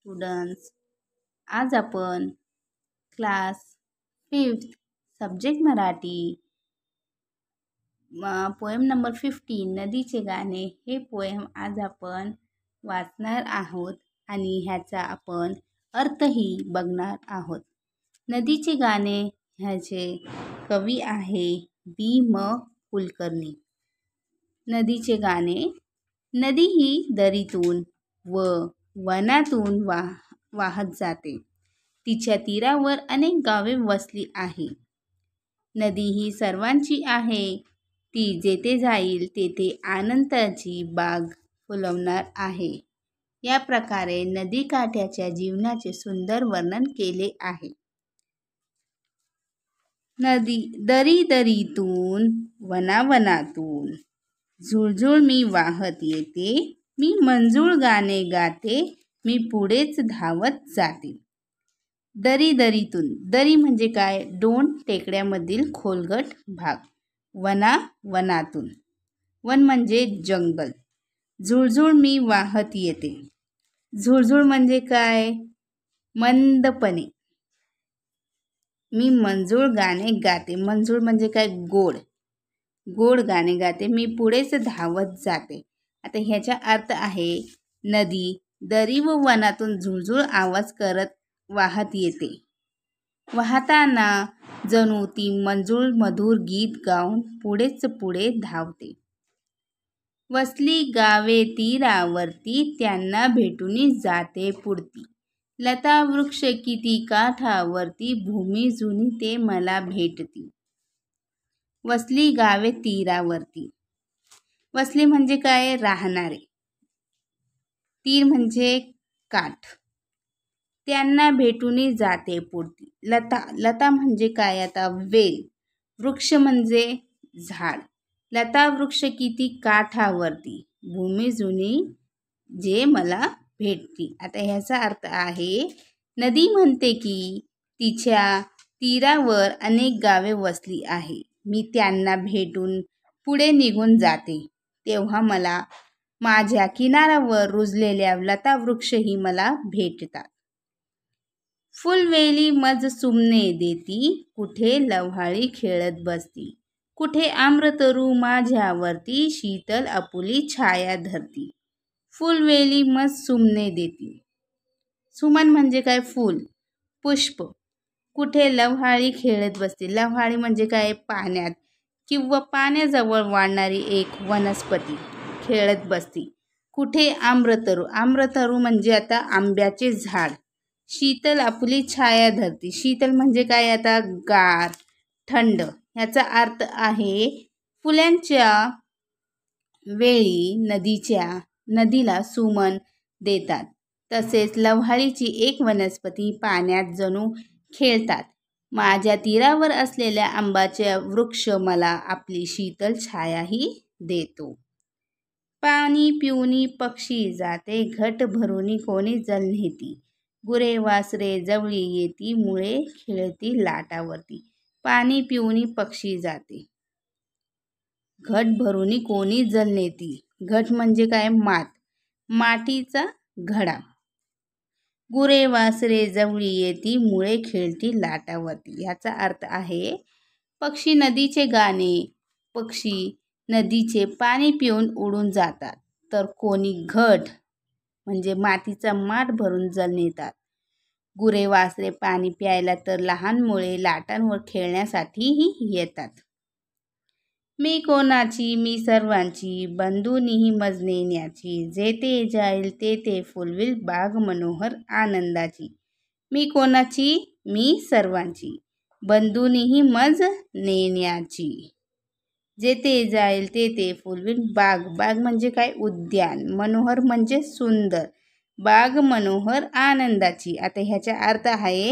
Students, आज आपण class 5th subject Marathi poem number 15 नदीचे गाणे हे पोएम आज आपण वाचणार आहोत आणि ह्याचा आपण अर्थही बघणार आहोत। नदीचे गाणे ह्याचे कवी आहे B.म. कुलकर्णी। नदीचे गाणे। नदी ही दरीतून व वनातून वाहत जाते। तिच्या तीरावर अनेक गावे वसली आहे। नदी ही सर्वांची आहे, ती जेथे जाईल तेथे आनंदाची बाग फुलवणार आहे। या प्रकारे नदीकाठ्याच्या जीवनाचे सुंदर वर्णन केले आहे। नदी दरीतून वनातून झुळझुळ मी वाहत येते, मी मंजूळ गाणे गाते, मी पुढेच धावत जाते। दरीतून, दरी म्हणजे काय? दोन टेकड्यामधील खोलगट भाग। वनातून, वन म्हणजे जंगल। झुळझुळ मी वाहत येते, झुळझुळ म्हणजे काय? मंदपणे। मी मंजूळ गाणे गाते, मंजूळ म्हणजे काय? गोड गोड गाणे गाते, मी पुढेच धावत जाते। आता ह्याचा अर्थ आहे, नदी दरी व वनातून झुळझुळ आवाज करत वाहत येते। वाहताना जणू ती मंजूळ मधुर गीत गाऊन पुढेच पुढे धावते। वसली गावे तीरावरती, त्यांना भेटून जाते पुढती। लता वृक्ष किती काठावरती, भूमी जुनी ते मला भेटती। वसली गावे तीरावरती, वसली म्हणजे काय? राहणारे। तीर म्हणजे काठ। त्यांना भेटून जाते पुढती। लता म्हणजे काय? आता वेल। वृक्ष म्हणजे झाड। लता वृक्ष किती काठावरती, भूमी जुनी जे मला भेटती। आता ह्याचा अर्थ आहे, नदी म्हणते की तिच्या तीरावर अनेक गावे वसली आहे, मी त्यांना भेटून पुढे निघून जाते, तेव्हा मला माझ्या किनाऱ्यावर रुजलेल्या लता वृक्षही मला भेटतात। फुलवेली मज सुमने देती, कुठे लव्हाळी खेळत बसती, कुठे आम्रतरू माझ्यावरती, शीतल आपुली छाया धरती। फुलवेली मज सुमने देती, सुमन म्हणजे काय? फूल, पुष्प। कुठे लव्हाळी खेळत बसते, लव्हाळी म्हणजे काय? पाण्यात किंवा पाण्याजवळ वाढणारी एक वनस्पती खेळत बसती। कुठे आम्रतरू, आम्रतरू म्हणजे आता आंब्याचे झाड। शीतल आपुली छाया धरती, शीतल म्हणजे काय? आता गार, थंड। ह्याचा अर्थ आहे, फुलांच्या वेळी नदीला सुमन देतात, तसेच लव्हाळीची एक वनस्पती पाण्यात जणू खेळतात। माझ्या तीरावर असलेल्या आंब्याचा वृक्ष मला आपली शीतल छायाही देतो। पाणी पिऊनी पक्षी जाते, घट भरूनी कोणी जल नेती, गुरे वासरे जवळी येती, मुळे खेळती लाटावरती। पाणी पिऊनी पक्षी जाते, घट भरूनी कोणी जल नेती, घट म्हणजे काय? मातीचा घडा। गुरे वासरे जवळी येती, मुळे खेळती लाटावरती। ह्याचा अर्थ आहे, पक्षी नदीचे गाणे, पक्षी नदीचे पाणी पिऊन उडून जातात, तर कोणी घट म्हणजे मातीचा माठ भरून जल नेतात। गुरे वासरे पाणी प्यायला, तर लहान मुळे लाटांवर खेळण्यासाठीही येतात। मी कोणाची? मी सर्वांची, बंधूंनी मज नेण्याची, जेथे जाईल तेथे फुलविल बाग मनोहर आनंदाची। मी कोणाची? मी सर्वांची, बंधूंनी मज नेण्याची, जेथे जाईल तेथे फुलविल बाग, बाग म्हणजे काय? उद्यान। मनोहर म्हणजे सुंदर, बाग मनोहर आनंदाची। आता ह्याचा अर्थ आहे,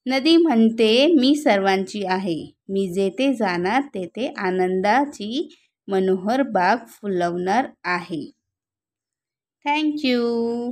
नदी म्हणते मी सर्वांची आहे, मी जेथे जाणार तेथे आनंदाची मनोहर बाग फुलवणार आहे। थँक्यू।